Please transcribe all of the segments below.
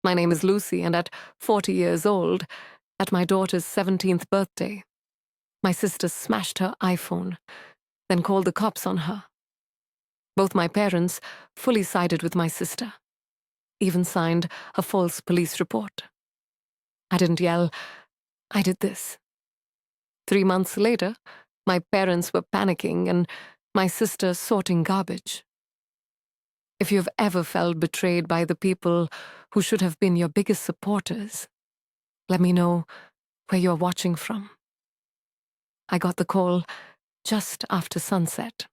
My name is Lucy, and at 40 years old, at my daughter's 17th birthday, my sister smashed her iPhone, then called the cops on her. Both my parents fully sided with my sister, even signed a false police report. I didn't yell, I did this. 3 months later, my parents were panicking and my sister sorting garbage. If you've ever felt betrayed by the people who should have been your biggest supporters, let me know where you're watching from. I got the call just after sunset.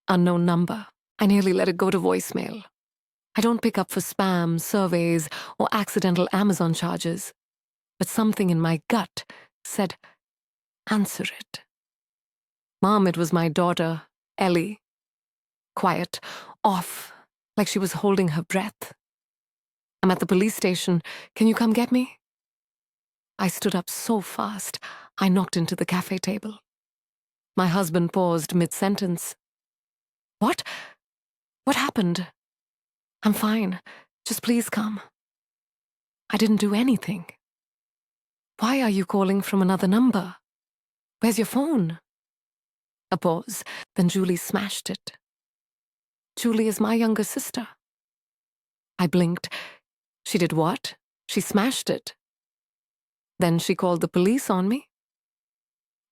Unknown number. I nearly let it go to voicemail. I don't pick up for spam, surveys, or accidental Amazon charges, but something in my gut said, answer it. Mom, it was my daughter, Ellie. Quiet, off, like she was holding her breath. I'm at the police station. Can you come get me? I stood up so fast, I knocked into the cafe table. My husband paused mid-sentence. What? What happened? I'm fine. Just please come. I didn't do anything. Why are you calling from another number? Where's your phone? A pause, then Julie smashed it. Julie is my younger sister. I blinked. She did what? She smashed it. Then she called the police on me.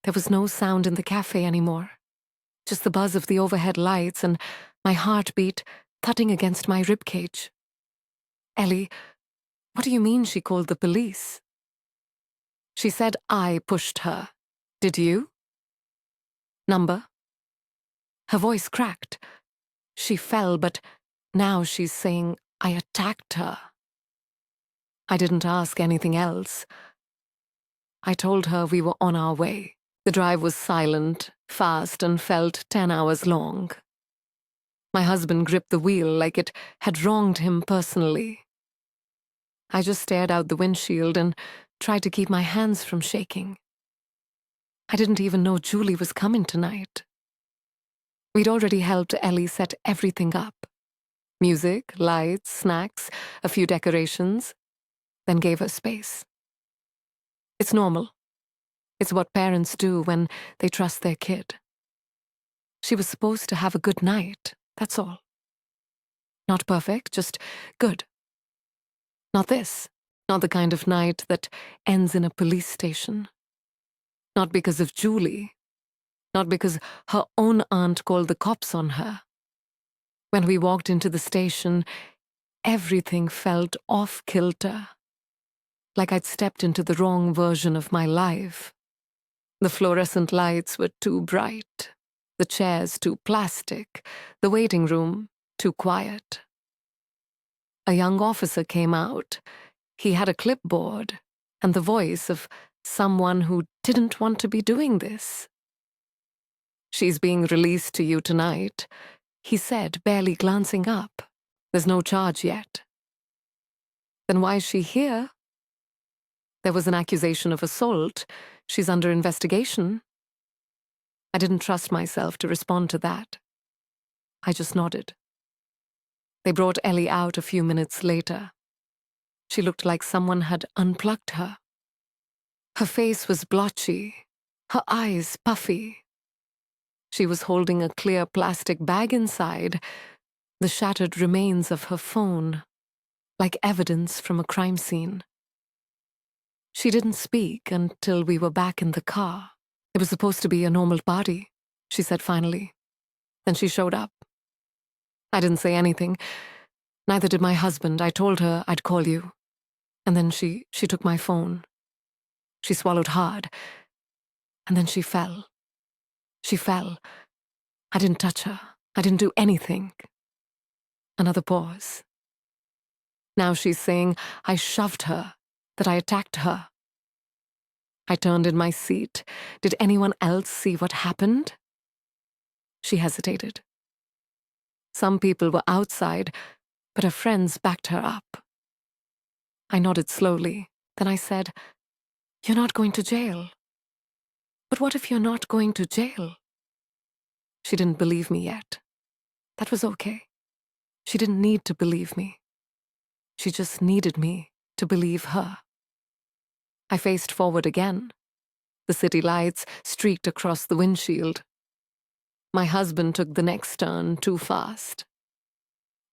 There was no sound in the cafe anymore, just the buzz of the overhead lights and my heartbeat thudding against my ribcage. Ellie, what do you mean she called the police? She said I pushed her. Did you? Number? Her voice cracked. She fell, but now she's saying I attacked her. I didn't ask anything else. I told her we were on our way. The drive was silent, fast, and felt 10 hours long. My husband gripped the wheel like it had wronged him personally. I just stared out the windshield and tried to keep my hands from shaking. I didn't even know Julie was coming tonight. We'd already helped Ellie set everything up. Music, lights, snacks, a few decorations, then gave her space. It's normal. It's what parents do when they trust their kid. She was supposed to have a good night, that's all. Not perfect, just good. Not this, not the kind of night that ends in a police station. Not because of Julie, not because her own aunt called the cops on her. When we walked into the station, everything felt off-kilter, like I'd stepped into the wrong version of my life. The fluorescent lights were too bright, the chairs too plastic, the waiting room too quiet. A young officer came out. He had a clipboard and the voice of someone who didn't want to be doing this. She's being released to you tonight, he said, barely glancing up. There's no charge yet. Then why is she here? There was an accusation of assault. She's under investigation. I didn't trust myself to respond to that. I just nodded. They brought Ellie out a few minutes later. She looked like someone had unplugged her. Her face was blotchy, her eyes puffy. She was holding a clear plastic bag inside, the shattered remains of her phone, like evidence from a crime scene. She didn't speak until we were back in the car. It was supposed to be a normal party, she said finally. Then she showed up. I didn't say anything. Neither did my husband. I told her I'd call you. And then she took my phone. She swallowed hard. And then she fell. She fell. I didn't touch her. I didn't do anything. Another pause. Now she's saying I shoved her, that I attacked her. I turned in my seat. Did anyone else see what happened? She hesitated. Some people were outside, but her friends backed her up. I nodded slowly. Then I said, "You're not going to jail." "But what if you're not going to jail?" She didn't believe me yet. That was okay. She didn't need to believe me. She just needed me to believe her. I faced forward again. The city lights streaked across the windshield. My husband took the next turn too fast.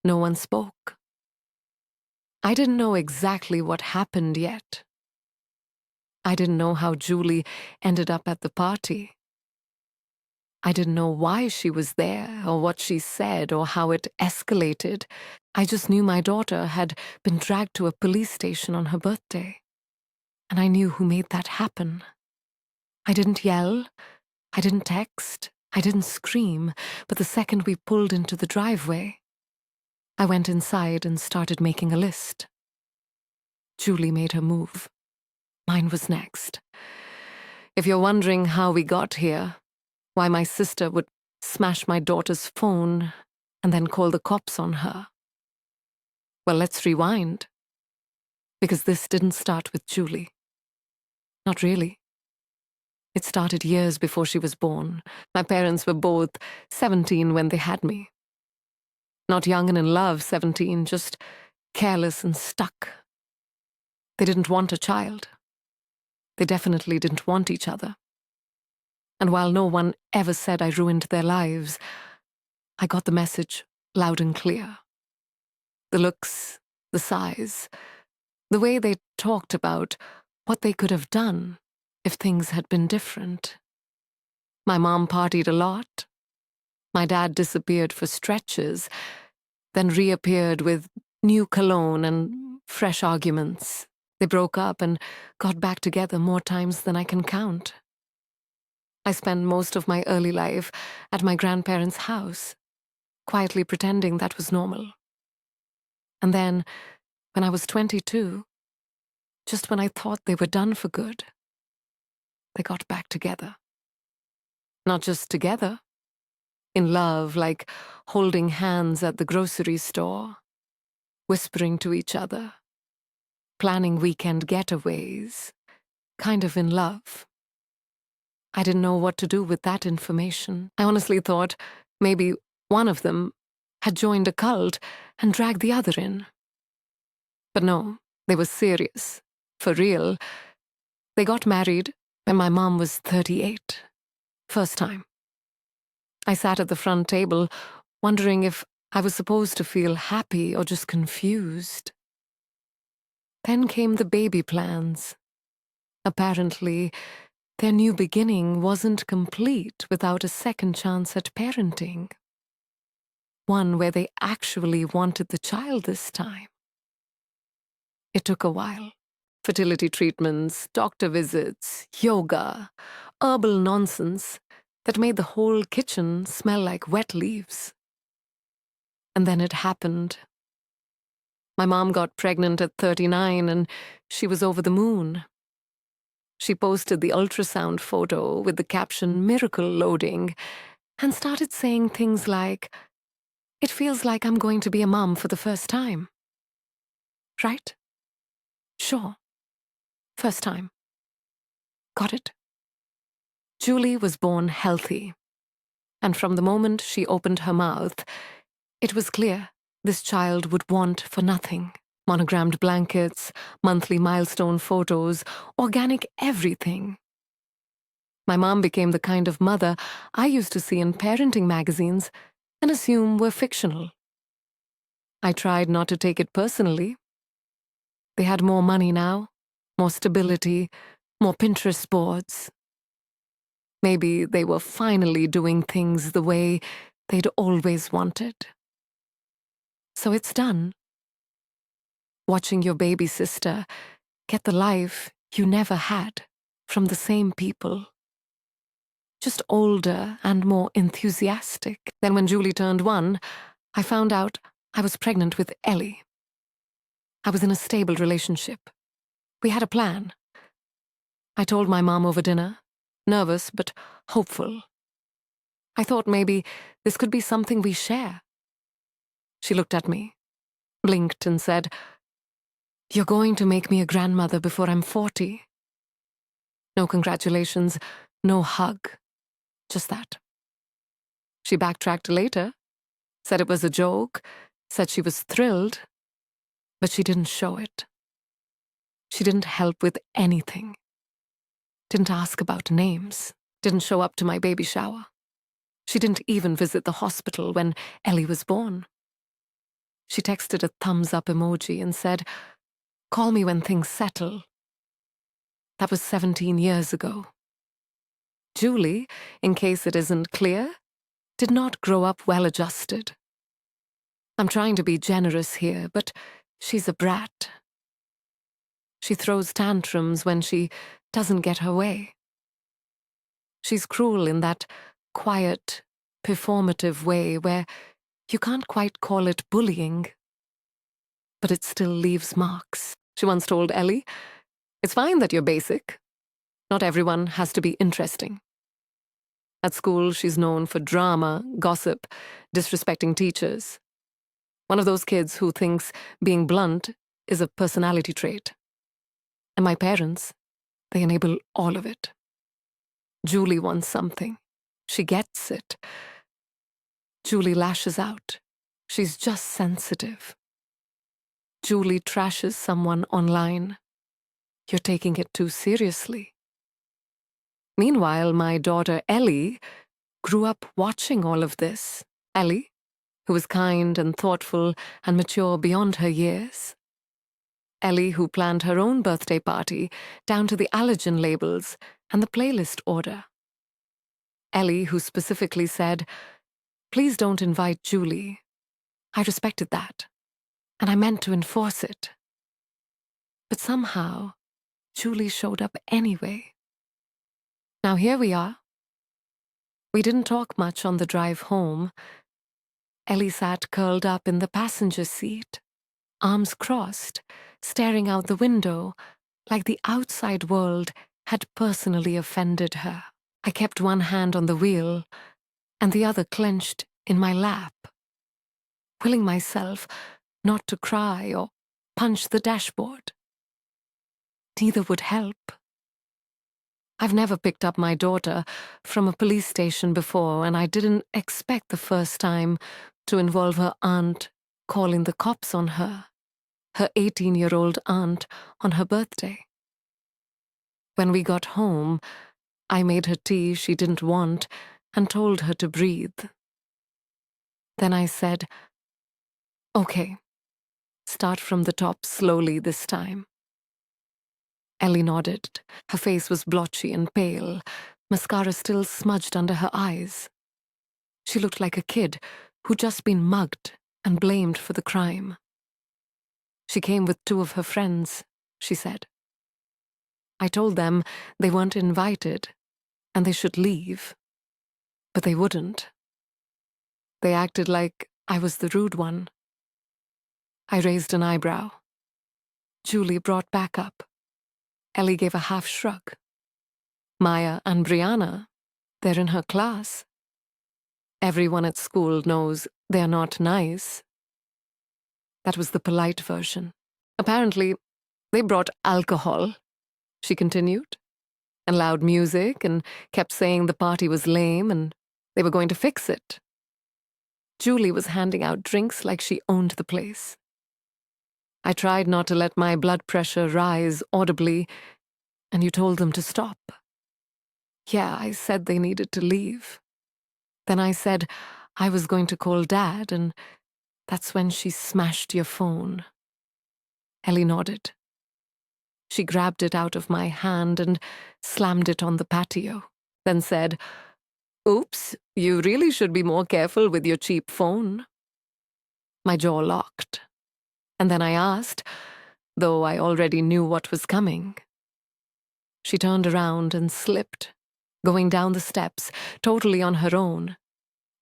No one spoke. I didn't know exactly what happened yet. I didn't know how Julie ended up at the party. I didn't know why she was there, or what she said, or how it escalated. I just knew my daughter had been dragged to a police station on her birthday. And I knew who made that happen. I didn't yell, I didn't text, I didn't scream, but the second we pulled into the driveway, I went inside and started making a list. Julie made her move. Mine was next. If you're wondering how we got here, why my sister would smash my daughter's phone and then call the cops on her, well, let's rewind. Because this didn't start with Julie. Not really. It started years before she was born. My parents were both 17 when they had me. Not young and in love 17, just careless and stuck. They didn't want a child. They definitely didn't want each other. And while no one ever said I ruined their lives, I got the message loud and clear. The looks, the sighs, the way they talked about what they could have done if things had been different. My mom partied a lot. My dad disappeared for stretches, then reappeared with new cologne and fresh arguments. They broke up and got back together more times than I can count. I spent most of my early life at my grandparents' house, quietly pretending that was normal. And then, when I was 22, just when I thought they were done for good, they got back together. Not just together, in love, like holding hands at the grocery store, whispering to each other, planning weekend getaways, kind of in love. I didn't know what to do with that information. I honestly thought maybe one of them had joined a cult and dragged the other in. But no, they were serious, for real. They got married when my mom was 38. First time. I sat at the front table, wondering if I was supposed to feel happy or just confused. Then came the baby plans. Apparently, their new beginning wasn't complete without a second chance at parenting. One where they actually wanted the child this time. It took a while. Fertility treatments, doctor visits, yoga, herbal nonsense that made the whole kitchen smell like wet leaves. And then it happened. My mom got pregnant at 39 and she was over the moon. She posted the ultrasound photo with the caption "Miracle Loading" and started saying things like, "It feels like I'm going to be a mom for the first time." Right? Sure. First time. Got it? Julie was born healthy. And from the moment she opened her mouth, it was clear this child would want for nothing. Monogrammed blankets, monthly milestone photos, organic everything. My mom became the kind of mother I used to see in parenting magazines and assume were fictional. I tried not to take it personally. They had more money now, more stability, more Pinterest boards. Maybe they were finally doing things the way they'd always wanted. So it's done. Watching your baby sister get the life you never had from the same people. Just older and more enthusiastic. Then when Julie turned 1, I found out I was pregnant with Ellie. I was in a stable relationship. We had a plan. I told my mom over dinner, nervous but hopeful. I thought maybe this could be something we share. She looked at me, blinked and said, "You're going to make me a grandmother before I'm 40. No congratulations, no hug, just that. She backtracked later, said it was a joke, said she was thrilled, But she didn't show it. She didn't help with anything. Didn't ask about names. Didn't show up to my baby shower. She didn't even visit the hospital when Ellie was born. She texted a thumbs-up emoji and said, "Call me when things settle." That was 17 years ago. Julie, in case it isn't clear, did not grow up well-adjusted. I'm trying to be generous here, but she's a brat. She throws tantrums when she doesn't get her way. She's cruel in that quiet, performative way where you can't quite call it bullying, but it still leaves marks. She once told Ellie, "It's fine that you're basic. Not everyone has to be interesting." At school, she's known for drama, gossip, disrespecting teachers. One of those kids who thinks being blunt is a personality trait. And my parents, they enable all of it. Julie wants something. She gets it. Julie lashes out. She's just sensitive. Julie trashes someone online. You're taking it too seriously. Meanwhile, my daughter Ellie grew up watching all of this. Ellie, who was kind and thoughtful and mature beyond her years. Ellie, who planned her own birthday party down to the allergen labels and the playlist order. Ellie, who specifically said, "Please don't invite Julie." I respected that, and I meant to enforce it. But somehow, Julie showed up anyway. Now here we are. We didn't talk much on the drive home. Ellie sat curled up in the passenger seat, arms crossed, staring out the window like the outside world had personally offended her. I kept one hand on the wheel and the other clenched in my lap, willing myself not to cry or punch the dashboard. Neither would help. I've never picked up my daughter from a police station before, and I didn't expect the first time to involve her aunt calling the cops on her 18-year-old aunt, on her birthday. When we got home, I made her tea she didn't want and told her to breathe. Then I said, "Okay, start from the top slowly this time." Ellie nodded. Her face was blotchy and pale, mascara still smudged under her eyes. She looked like a kid who'd just been mugged and blamed for the crime. She came with 2 of her friends, she said. I told them they weren't invited and they should leave, but they wouldn't. They acted like I was the rude one. I raised an eyebrow. Julie brought back up. Ellie gave a half shrug. Maya and Brianna, they're in her class. Everyone at school knows they're not nice. That was the polite version. Apparently, they brought alcohol, she continued, and loud music, and kept saying the party was lame and they were going to fix it. Julie was handing out drinks like she owned the place. I tried not to let my blood pressure rise audibly, and you told them to stop. Yeah, I said they needed to leave. Then I said I was going to call Dad, and that's when she smashed your phone. Ellie nodded. She grabbed it out of my hand and slammed it on the patio, then said, "Oops, you really should be more careful with your cheap phone." My jaw locked. And then I asked, though I already knew what was coming. She turned around and slipped, going down the steps, totally on her own,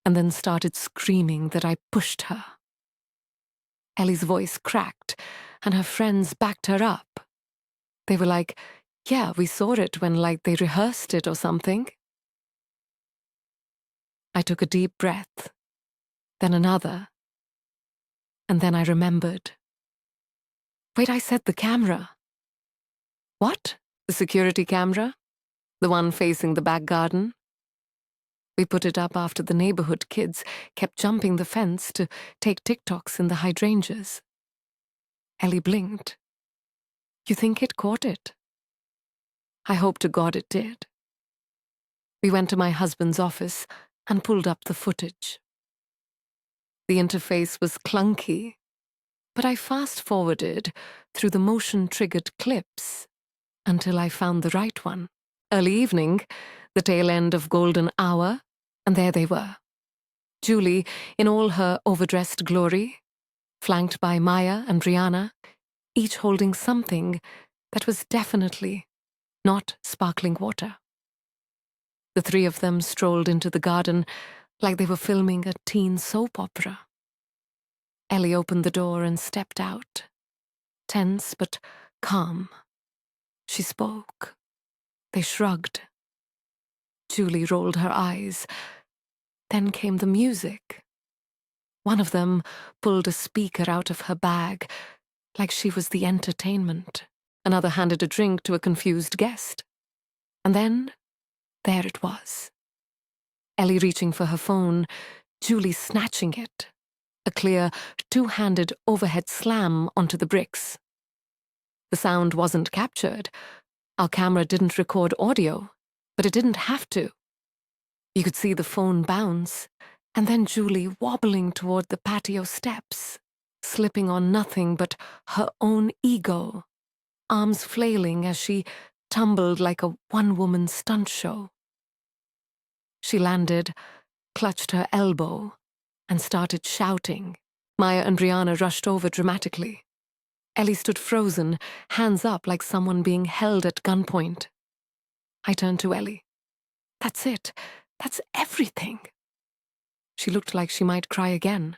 and then started screaming that I pushed her. Ellie's voice cracked, and her friends backed her up. They were like, "Yeah, we saw it when, they rehearsed it or something." I took a deep breath, then another, and then I remembered. Wait, I said the camera. What? The security camera? The one facing the back garden? We put it up after the neighborhood kids kept jumping the fence to take TikToks in the hydrangeas. Ellie blinked. You think it caught it? I hope to God it did. We went to my husband's office and pulled up the footage. The interface was clunky, but I fast-forwarded through the motion-triggered clips until I found the right one. Early evening, the tail end of golden hour, and there they were. Julie, in all her overdressed glory, flanked by Maya and Brianna, each holding something that was definitely not sparkling water. The three of them strolled into the garden like they were filming a teen soap opera. Ellie opened the door and stepped out, tense but calm. She spoke. They shrugged. Julie rolled her eyes. Then came the music. One of them pulled a speaker out of her bag, like she was the entertainment. Another handed a drink to a confused guest. And then, there it was. Ellie reaching for her phone, Julie snatching it. A clear, two-handed overhead slam onto the bricks. The sound wasn't captured. Our camera didn't record audio, but it didn't have to. You could see the phone bounce, and then Julie wobbling toward the patio steps, slipping on nothing but her own ego, arms flailing as she tumbled like a one-woman stunt show. She landed, clutched her elbow, and started shouting. Maya and Brianna rushed over dramatically. Ellie stood frozen, hands up like someone being held at gunpoint. I turned to Ellie. That's it. That's everything. She looked like she might cry again.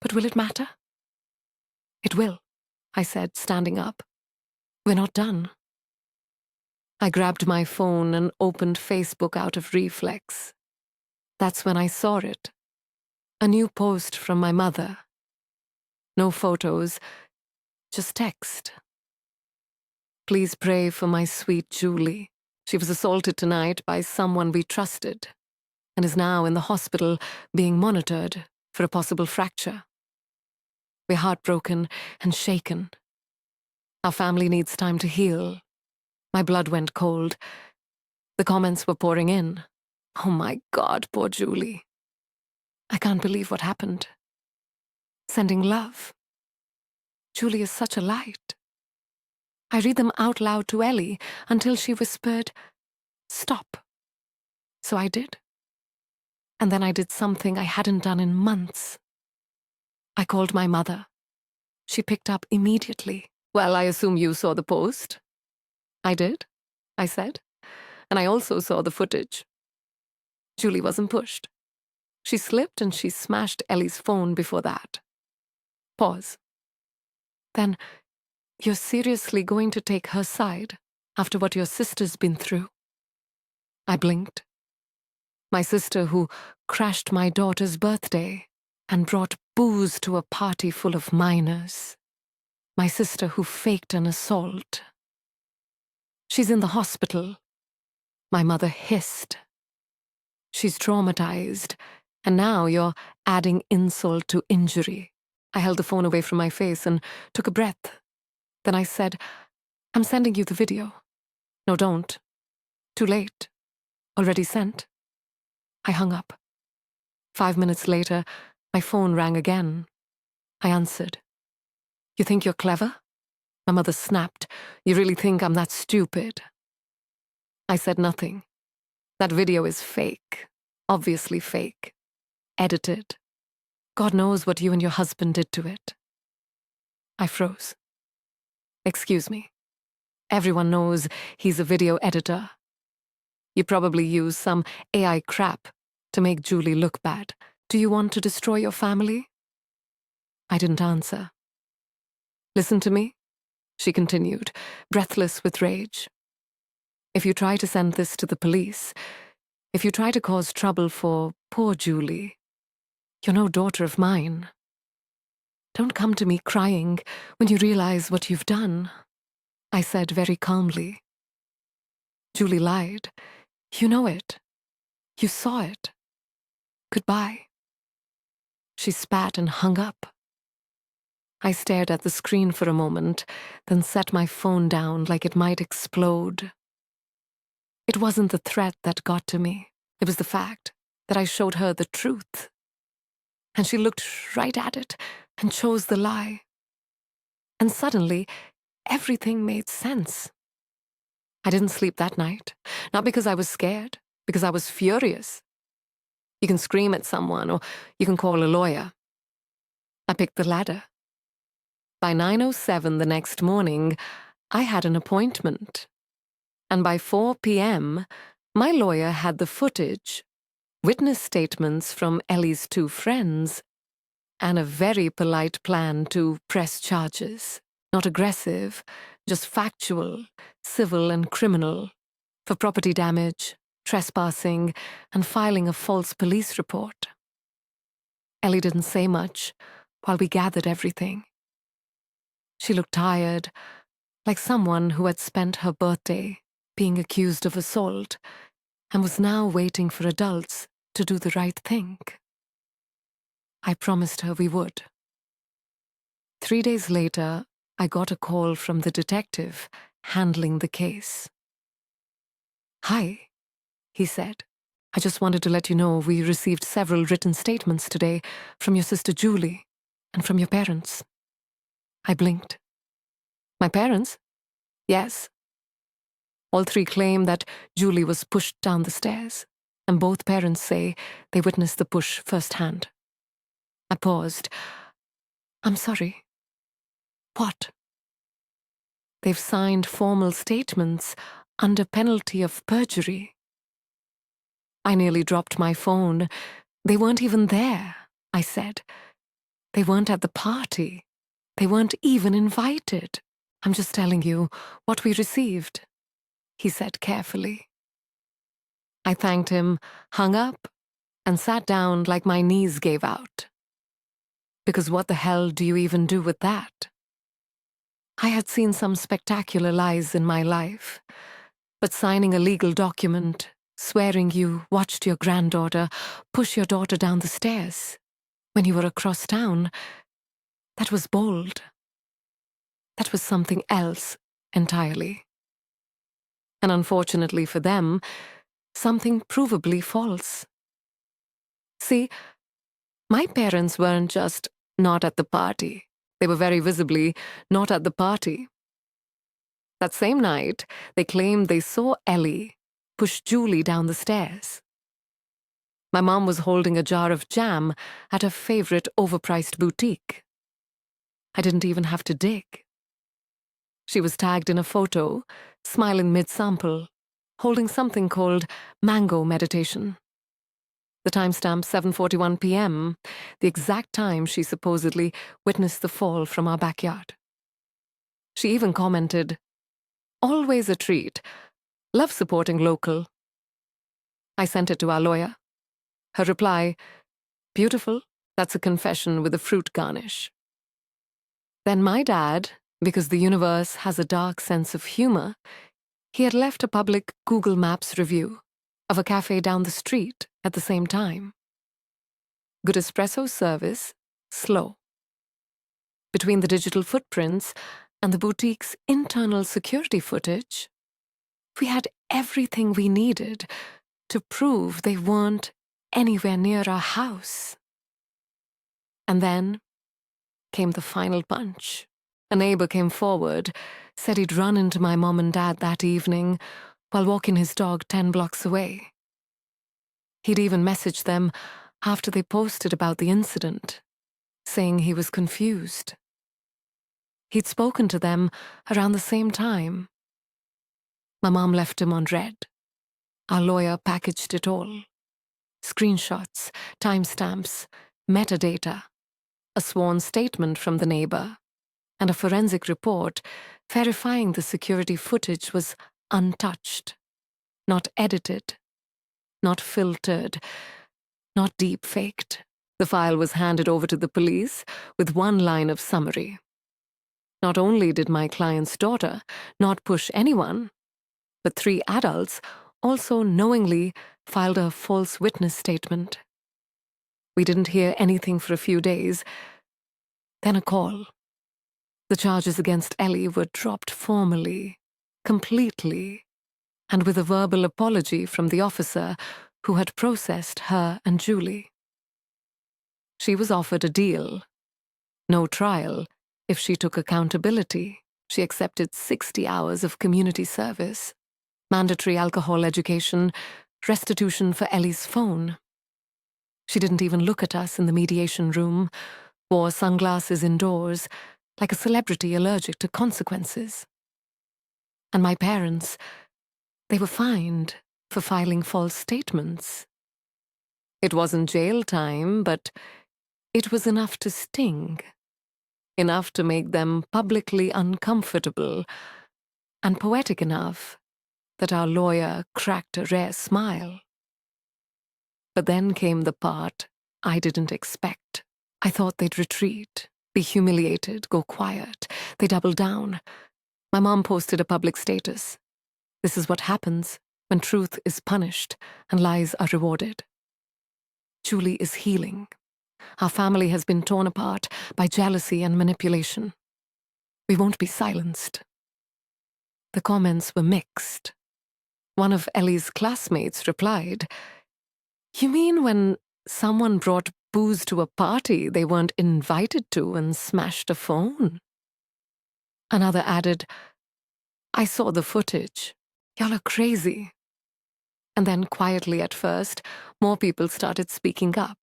But will it matter? It will, I said, standing up. We're not done. I grabbed my phone and opened Facebook out of reflex. That's when I saw it. A new post from my mother. No photos, just text. Please pray for my sweet Julie. She was assaulted tonight by someone we trusted and is now in the hospital being monitored for a possible fracture. We're heartbroken and shaken. Our family needs time to heal. My blood went cold. The comments were pouring in. Oh my God, poor Julie. I can't believe what happened. Sending love. Julie is such a light. I read them out loud to Ellie until she whispered, "Stop." So I did. And then I did something I hadn't done in months. I called my mother. She picked up immediately. Well, I assume you saw the post. I did, I said. And I also saw the footage. Julie wasn't pushed. She slipped and she smashed Ellie's phone before that. Pause. Then, you're seriously going to take her side after what your sister's been through? I blinked. My sister who crashed my daughter's birthday and brought booze to a party full of minors. My sister who faked an assault. She's in the hospital. My mother hissed. She's traumatized, and now you're adding insult to injury. I held the phone away from my face and took a breath. Then I said, I'm sending you the video. No, don't. Too late. Already sent. I hung up. 5 minutes later, my phone rang again. I answered. You think you're clever? My mother snapped. You really think I'm that stupid? I said nothing. That video is fake. Obviously fake. Edited. God knows what you and your husband did to it. I froze. Excuse me. Everyone knows he's a video editor. You probably use some AI crap to make Julie look bad. Do you want to destroy your family? I didn't answer. Listen to me, she continued, breathless with rage. If you try to send this to the police, if you try to cause trouble for poor Julie, you're no daughter of mine. Don't come to me crying when you realize what you've done, I said very calmly. Julie lied. You know it. You saw it. Goodbye. She spat and hung up. I stared at the screen for a moment, then set my phone down like it might explode. It wasn't the threat that got to me. It was the fact that I showed her the truth. And she looked right at it and chose the lie. And suddenly, everything made sense. I didn't sleep that night, not because I was scared, because I was furious. You can scream at someone, or you can call a lawyer. I picked the latter. By 9:07 the next morning, I had an appointment. And by 4 p.m., my lawyer had the footage, witness statements from Ellie's 2 friends, and a very polite plan to press charges. Not aggressive, just factual, civil and criminal, for property damage, trespassing, and filing a false police report. Ellie didn't say much while we gathered everything. She looked tired, like someone who had spent her birthday being accused of assault and was now waiting for adults to do the right thing. I promised her we would. 3 days later, I got a call from the detective handling the case. "Hi," he said. "I just wanted to let you know we received several written statements today from your sister Julie and from your parents." I blinked. "My parents?" "Yes." All 3 claim that Julie was pushed down the stairs, and both parents say they witnessed the push firsthand. I paused. "I'm sorry. What?" "They've signed formal statements under penalty of perjury." I nearly dropped my phone. "They weren't even there," I said. "They weren't at the party. They weren't even invited. I'm just telling you what we received," he said carefully. I thanked him, hung up, and sat down like my knees gave out. Because what the hell do you even do with that? I had seen some spectacular lies in my life, but signing a legal document, swearing you watched your granddaughter push your daughter down the stairs when you were across town, that was bold. That was something else entirely. And unfortunately for them, something provably false. See, my parents weren't just not at the party. They were very visibly not at the party. That same night, they claimed they saw Ellie push Julie down the stairs. My mom was holding a jar of jam at her favorite overpriced boutique. I didn't even have to dig. She was tagged in a photo, smiling mid-sample, holding something called mango meditation. The timestamp 7:41 p.m., the exact time she supposedly witnessed the fall from our backyard. She even commented, "Always a treat. Love supporting local." I sent it to our lawyer. Her reply, "Beautiful, that's a confession with a fruit garnish." Then my dad, because the universe has a dark sense of humor, he had left a public Google Maps review of a cafe down the street at the same time. Good espresso service, slow. Between the digital footprints and the boutique's internal security footage, we had everything we needed to prove they weren't anywhere near our house. And then came the final punch. A neighbor came forward, said he'd run into my mom and dad that evening while walking his dog 10 blocks away. He'd even messaged them after they posted about the incident, saying he was confused. He'd spoken to them around the same time. My mom left him on red. Our lawyer packaged it all. Screenshots, timestamps, metadata, a sworn statement from the neighbor, and a forensic report verifying the security footage was untouched, not edited, not filtered, not deep-faked. The file was handed over to the police with one line of summary. Not only did my client's daughter not push anyone, but 3 adults also knowingly filed a false witness statement. We didn't hear anything for a few days. Then a call. The charges against Ellie were dropped formally, completely, and with a verbal apology from the officer who had processed her and Julie. She was offered a deal. No trial if she took accountability. She accepted 60 hours of community service, mandatory alcohol education, restitution for Ellie's phone. She didn't even look at us in the mediation room, wore sunglasses indoors, like a celebrity allergic to consequences. And my parents, they were fined for filing false statements. It wasn't jail time, but it was enough to sting, enough to make them publicly uncomfortable, and poetic enough that our lawyer cracked a rare smile. But then came the part I didn't expect. I thought they'd retreat, be humiliated, go quiet. They doubled down. My mom posted a public status. This is what happens when truth is punished and lies are rewarded. Julie is healing. Our family has been torn apart by jealousy and manipulation. We won't be silenced. The comments were mixed. One of Ellie's classmates replied, "You mean when someone brought booze to a party they weren't invited to and smashed a phone?" Another added, "I saw the footage. Y'all are crazy." And then quietly at first, more people started speaking up.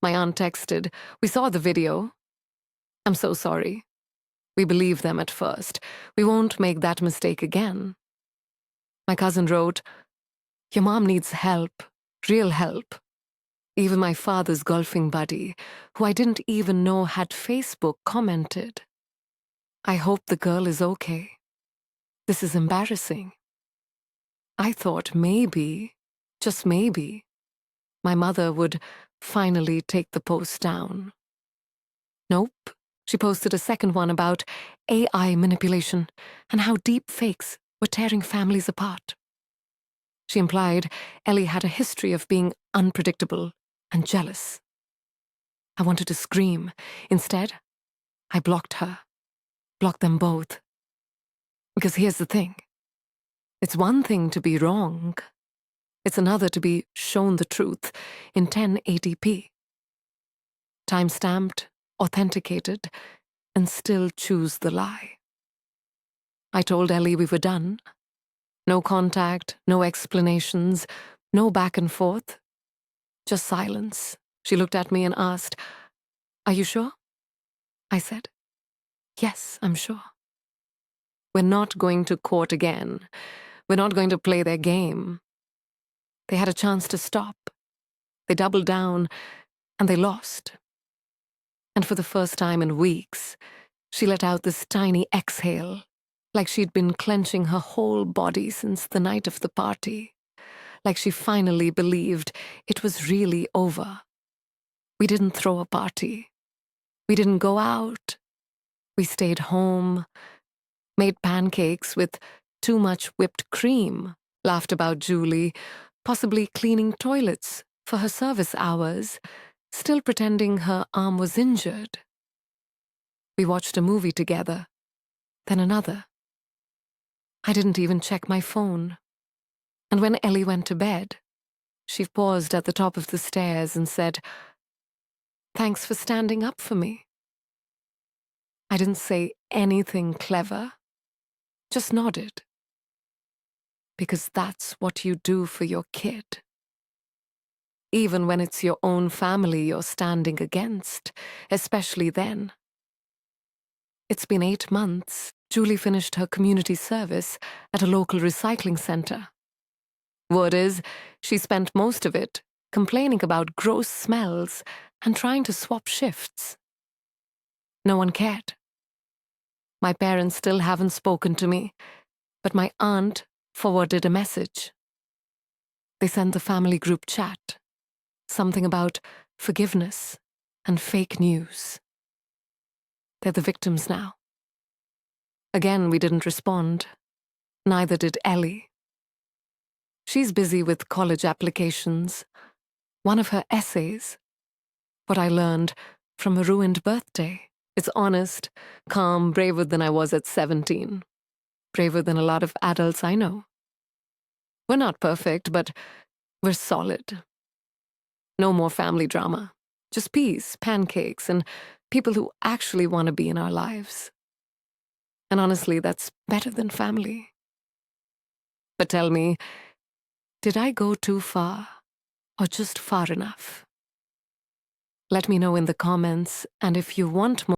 My aunt texted, "We saw the video. I'm so sorry. We believed them at first. We won't make that mistake again." My cousin wrote, "Your mom needs help, real help." Even my father's golfing buddy, who I didn't even know had Facebook, commented, "I hope the girl is okay. This is embarrassing." I thought maybe, just maybe, my mother would finally take the post down. Nope. She posted a second one about AI manipulation and how deep fakes were tearing families apart. She implied Ellie had a history of being unpredictable and jealous. I wanted to scream. Instead, I blocked her. Blocked them both. Because here's the thing. It's one thing to be wrong. It's another to be shown the truth in 1080p. Time-stamped, authenticated, and still choose the lie. I told Ellie we were done. No contact, no explanations, no back and forth. Just silence. She looked at me and asked, "Are you sure?" I said, "Yes, I'm sure." We're not going to court again. We're not going to play their game. They had a chance to stop. They doubled down, and they lost. And for the first time in weeks, she let out this tiny exhale, like she'd been clenching her whole body since the night of the party, like she finally believed it was really over. We didn't throw a party. We didn't go out. We stayed home, made pancakes with too much whipped cream, laughed about Julie, possibly cleaning toilets for her service hours, still pretending her arm was injured. We watched a movie together, then another. I didn't even check my phone. And when Ellie went to bed, she paused at the top of the stairs and said, "Thanks for standing up for me." I didn't say anything clever, just nodded. Because that's what you do for your kid. Even when it's your own family you're standing against, especially then. It's been 8 months. Julie finished her community service at a local recycling center. Word is, she spent most of it complaining about gross smells and trying to swap shifts. No one cared. My parents still haven't spoken to me, but my aunt forwarded a message. They sent the family group chat, something about forgiveness and fake news. They're the victims now. Again, we didn't respond. Neither did Ellie. She's busy with college applications. One of her essays, what I learned from a ruined birthday, It's honest, calm, braver than I was at 17. Braver than a lot of adults I know. We're not perfect, but we're solid. No more family drama. Just peace, pancakes, and people who actually want to be in our lives. And honestly, that's better than family. But tell me, did I go too far, or just far enough? Let me know in the comments, and if you want more